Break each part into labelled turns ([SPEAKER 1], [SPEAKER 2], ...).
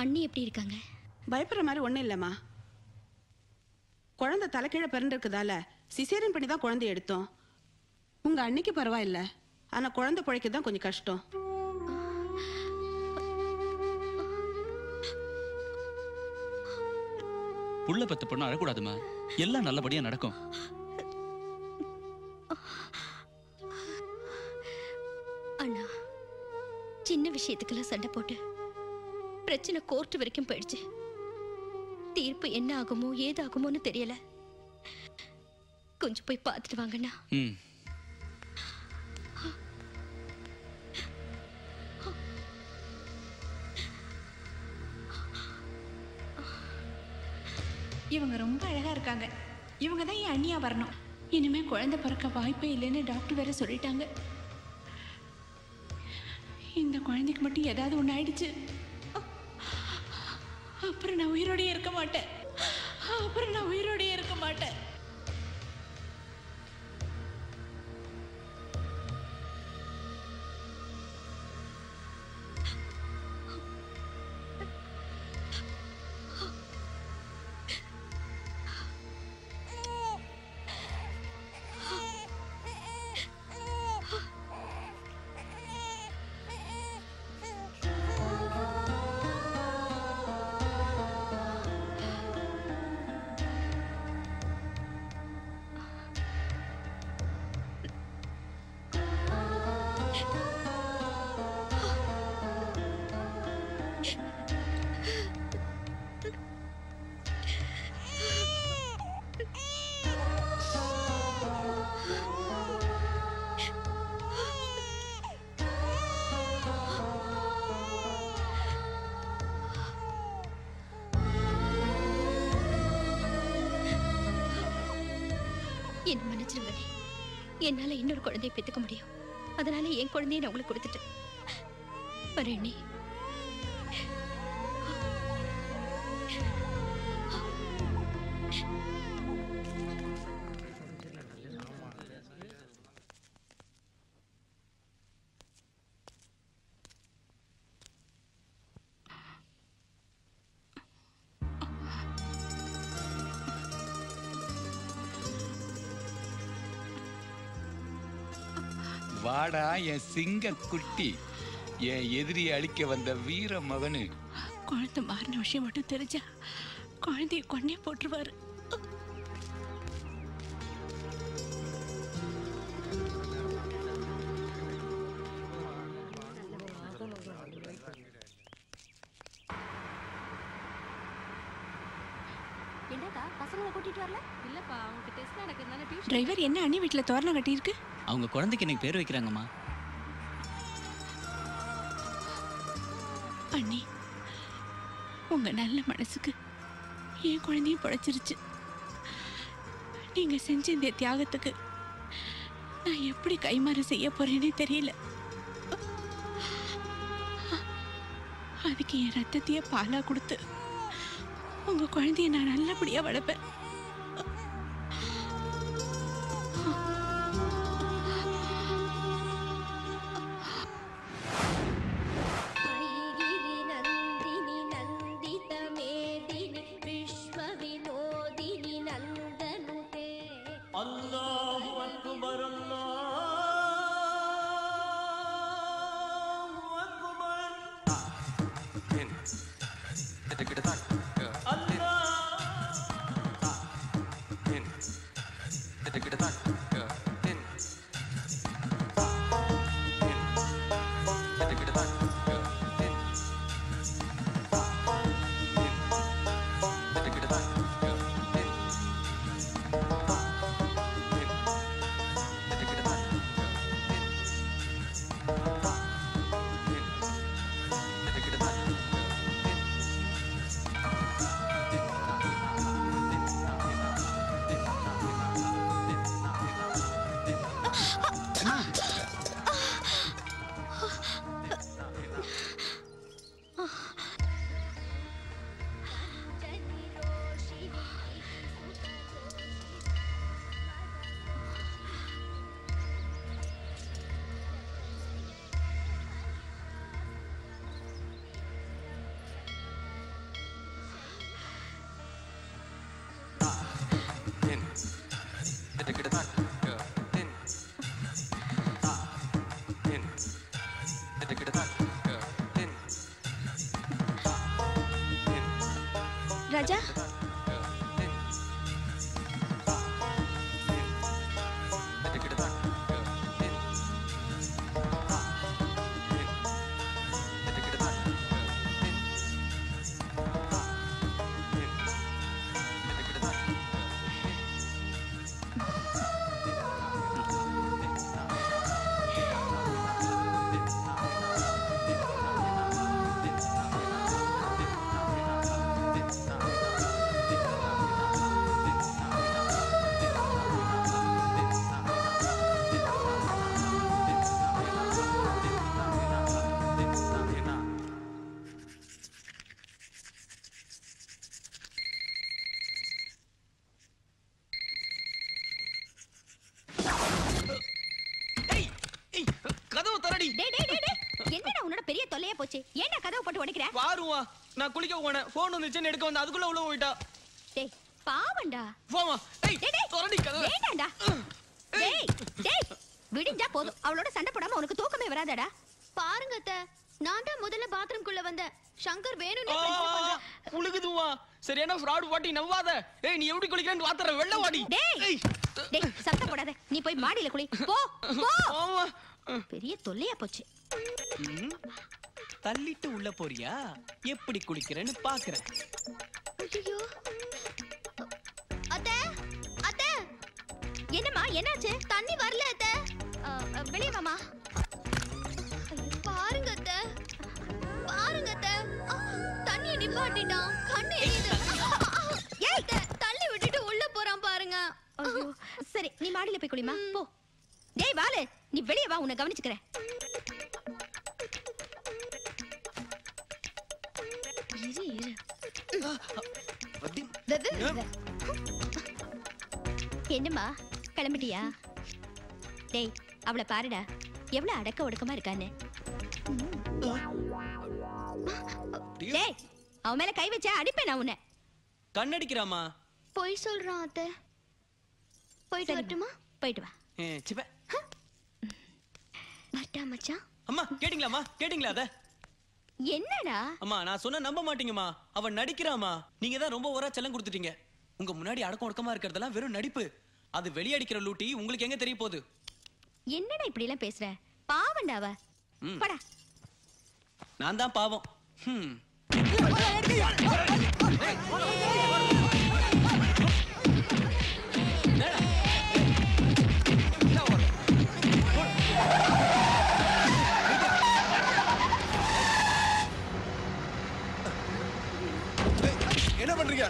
[SPEAKER 1] அண்ணி எப்படி இருக்காங்க?
[SPEAKER 2] பயப்படுற மாதிரி ஒன்றும் இல்லைம்மா. குழந்தை தலைக்கீழே பிறந்திருக்குதால சிசேரியன் பண்ணி தான் குழந்தை எடுத்தோம். உங்கள் அன்னைக்கு பரவாயில்ல, ஆனால் குழந்தை பிழைக்க தான் கொஞ்சம் கஷ்டம்.
[SPEAKER 3] புள்ள பத்து பொண்ணு அழக்கூடாதுமா, எல்லாம் நல்லபடியா நடக்கும்.
[SPEAKER 1] அண்ணா, சின்ன விஷயத்துக்கெல்லாம் சண்டை போட்டு பிரச்சனை கோர்ட் வரைக்கும் போயிடுச்சு. தீர்ப்பு என்ன ஆகுமோ ஏதாகுமோன்னு தெரியல. கொஞ்சம் போய் பார்த்துட்டு வாங்கண்ணா.
[SPEAKER 4] இவங்க ரொம்ப அழகா இருக்காங்க. இவங்க தான் என் அண்ணியா வரணும். இனிமே குழந்தை பிறக்க வாய்ப்பே இல்லைன்னு டாக்டர் வேற சொல்லிட்டாங்க. இந்த குழந்தைக்கு மட்டும் ஏதாவது ஒன்று ஆயிடுச்சு, அப்புறம் நான் உயிரோடயே இருக்க மாட்டேன்.
[SPEAKER 1] என்ன மன்னிச்சிருங்க. என்னால இன்னொரு குழந்தையை பெத்துக்க முடியும். அதனால என் குழந்தையை நான் உங்களுக்கு கொடுத்துட்டேன். வரேண்ணே.
[SPEAKER 5] வாடா என் சிங்க குட்டி, என் எதிரியை அழிக்க வந்த வீர மகனு.
[SPEAKER 4] குழந்தை மாறின விஷயம் மட்டும் தெரிஞ்சா குழந்தைய கொன்னே போட்டுருவாரு. டிரைவர் என்ன அண்ணி வீட்டுல தோரணம் கட்டி இருக்கு?
[SPEAKER 3] அவங்க குழந்தைக்கு எனக்கு பேர் வைக்கிறாங்கம்மா.
[SPEAKER 4] அண்ணி, உங்க நல்ல மனசுக்கு என் குழந்தையும் படைச்சிருச்சு. நீங்க செஞ்ச இந்த தியாகத்துக்கு நான் எப்படி கைமாறு செய்ய போறேன்னு தெரியல. அதுக்கு என் ரத்தத்தையே பாலா கொடுத்து உங்க குழந்தைய நான் நல்லபடியா வளர்ப்பேன்.
[SPEAKER 1] ராஜா என்னடா உன்னோட பெரிய தொல்லையா போச்சு? ஏன்டா கதவை போட்டு உடைக்கிற?
[SPEAKER 6] வாருவா, நான் குளிக்க போனேன். போன் வந்துச்சு எடுக்க வந்து அதுக்குள்ள உள்ள போயிட்டா.
[SPEAKER 1] டேய் பாவண்டா.
[SPEAKER 6] போமா. டேய் தொரடி கதவை.
[SPEAKER 1] வேண்டாம்டா. டேய் டேய் விடிஞ்சா போதும். அவளோட சண்டை போடாம உனக்கு தூக்கமே வராதடா. பாருங்க அத்தை, நான் தான் முதல்ல பாத்ரூம் குள்ள வந்தேன். சங்கர் வேணும்னே பிரச்சனை பண்றான்.
[SPEAKER 6] புளுகுதுவா. சரியான ஃப்ராட் பாட்டி நம்பாத. ஏய் நீ எப்படி குளிக்கறன்னு வாத்தற வெள்ள வாடி.
[SPEAKER 1] டேய் டேய் சத்தம் போடாத. நீ போய் மாடியில குளி. போ போ. ஆமா. பெரிய தொல்லையா போச்சு.
[SPEAKER 6] தள்ளிட்டு உள்ள போறியா? எப்படி குளிக்கறேன்னு பாக்குறேன்.
[SPEAKER 1] ஐயோ. அத்தை அத்தை. என்னம்மா என்னாச்சு? தண்ணி வரல அத்தை. வெளிய வாமா. பாருங்க அத்தை. பாருங்க அத்தை. தண்ணி நிப்பாட்டிட்டான். கண்ணு எரியுது. ஏய் தள்ளி விட்டுட்டு உள்ள போறான் பாருங்க. ஐயோ. சரி நீ மாடியில போய் குளிமா. போ. டேய் வாளு, நீ வெளிய வா, உன்னை கவனிச்சுக்கறேன். என்னம்மா கிளம்பிட்டியா? டேய் அவளை பாருடா, எவ்வளவு அடக்க ஒடுக்கமா இருக்கான்னு. டேய் அவன் மேல கை வச்சா அடிப்பேன் நான் உன்னை.
[SPEAKER 6] கண்ணடிக்கிறாமா?
[SPEAKER 1] போய் சொல்றான் அத்தை. போயிட்டு வரட்டுமா? போயிட்டு வா.
[SPEAKER 6] சிப்ப.
[SPEAKER 1] வரட்டா மச்சான்.
[SPEAKER 6] அம்மா கேட்டிங்களாமா? கேட்டிங்களா அத?
[SPEAKER 1] என்னடா?
[SPEAKER 6] அம்மா நான் சொன்னா நம்ப மாட்டீங்கம்மா. அவன் நடிக்கிறாமா. நீங்க தான் ரொம்ப ஓவரா செல்லம் கொடுத்துட்டீங்க. உங்க முன்னாடி அடக்கம் ஒடுக்கமா இருக்கிறதெல்லாம் வெறும் நடிப்பு. அது வெளியடிக்கிற லூட்டி உங்களுக்கு எங்க தெரிய போகுது?
[SPEAKER 1] என்னடா இப்படி எல்லாம் பேசுற? பாவண்டாவ. படா.
[SPEAKER 6] நான் தான் பாவம்.
[SPEAKER 7] என்ன பண்றீங்க?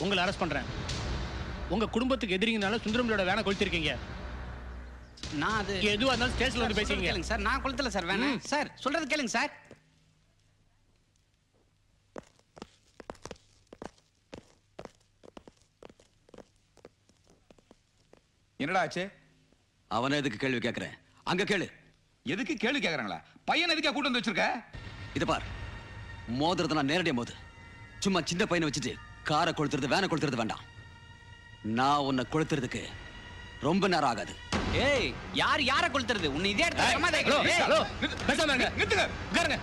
[SPEAKER 8] உங்களை அரெஸ்ட் பண்றேன். உங்க குடும்பத்துக்கு எதிரிங்கனால சுந்தரம்ஜியோட வேனை கொளுத்திருக்கீங்க.
[SPEAKER 9] நான் அது
[SPEAKER 8] எதுவா இருந்தாலும் ஸ்டேஷன்ல வந்து பேசிங்க.
[SPEAKER 9] கேளுங்க சார், நான் கொளுத்தல சார் வேணா. சார் சொல்றது கேளுங்க சார்.
[SPEAKER 5] என்னடா ஆச்சு?
[SPEAKER 10] அவனை எதுக்கு கேள்வி கேட்கிறேன்? அங்க கேளு.
[SPEAKER 5] எதுக்கு கேள்வி கேட்கறாங்களா? பையன் எதுக்கா கூட்டு வந்து வச்சிருக்க?
[SPEAKER 10] இத பார், மோதிரத்தை நான் நேரடியா மோது. சும்மா சின்ன பையனை வச்சுட்டு காரை கொளுத்துறது வேனை கொளுத்துறது வேண்டாம். நான் உன்னை கொளுத்துறதுக்கு ரொம்ப நேரம் ஆகாது.
[SPEAKER 9] ஏய் யார் யாரை கொளுத்துறது? உன்னை இதே இடத்துல
[SPEAKER 8] ஹலோ பேசாம இருங்க. உட்காருங்க.